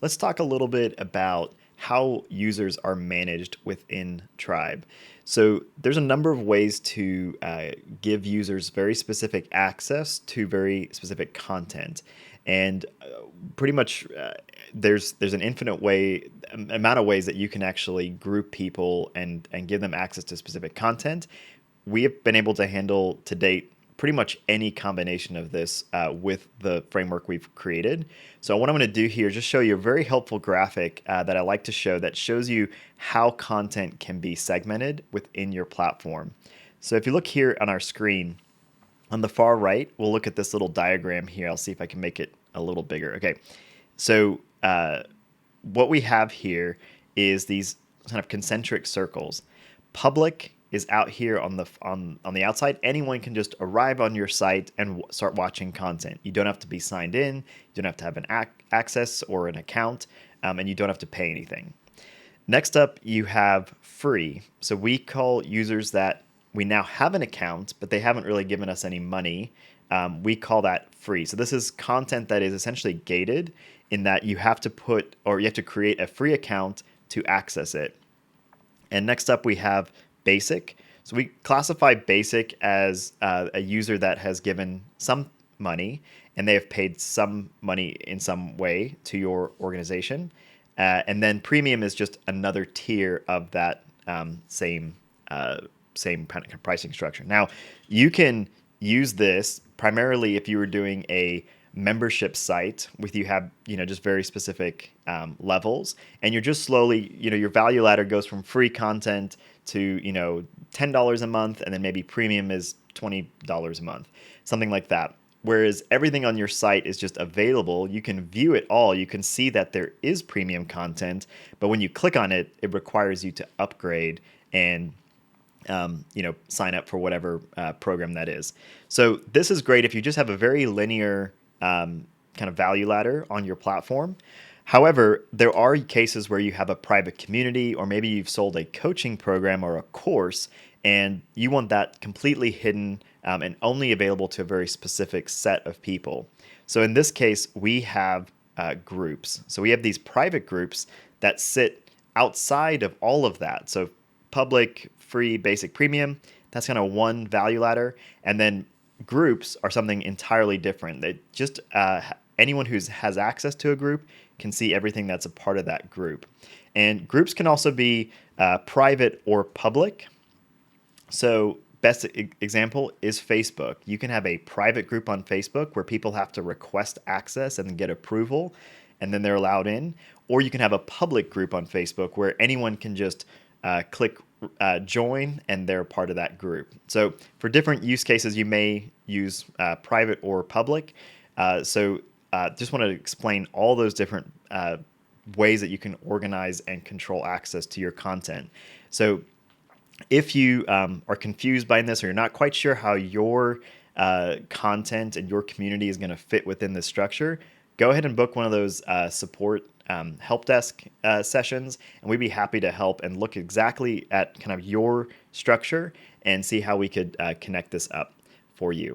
let's talk a little bit about how users are managed within Tribe. So there's a number of ways to give users very specific access to very specific content, and pretty much there's an infinite way amount of ways that you can actually group people and give them access to specific content. We have been able to handle to date pretty much any combination of this with the framework we've created. So what I'm going to do here is just show you a very helpful graphic that I like to show that shows you how content can be segmented within your platform. So if you look here on our screen, on the far right, we'll look at this little diagram here. I'll see if I can make it a little bigger. Okay, so what we have here is these kind of concentric circles. Public is out here on the outside. Anyone can just arrive on your site and start watching content. You don't have to be signed in. You don't have to have an access or an account, and you don't have to pay anything. Next up, you have free. So we call users that we now have an account, but they haven't really given us any money. We call that free. So this is content that is essentially gated in that you have to create a free account to access it. And next up, we have basic. So we classify basic as a user that has given some money and they have paid some money in some way to your organization. And then premium is just another tier of that same kind of pricing structure. Now, you can use this primarily if you were doing a membership site with you have just very specific levels, and you're just slowly your value ladder goes from free content to $10 a month, and then maybe premium is $20 a month, something like that. Whereas everything on your site is just available, you can view it all. You can see that there is premium content, but when you click on it, it requires you to upgrade and sign up for whatever program that is. So this is great if you just have a very linear kind of value ladder on your platform. However, there are cases where you have a private community, or maybe you've sold a coaching program or a course, and you want that completely hidden and only available to a very specific set of people. So in this case, we have groups. So we have these private groups that sit outside of all of that. So public, free, basic, premium, that's kind of one value ladder. And then groups are something entirely different. They just anyone who has access to a group can see everything that's a part of that group. And groups can also be private or public. So best example is Facebook. You can have a private group on Facebook where people have to request access and get approval, and then they're allowed in. Or you can have a public group on Facebook where anyone can just click join and they're part of that group. So for different use cases, you may use private or public. Just want to explain all those different ways that you can organize and control access to your content. So if you are confused by this, or you're not quite sure how your content and your community is going to fit within this structure, go ahead and book one of those support help desk sessions, and we'd be happy to help and look exactly at kind of your structure and see how we could connect this up for you.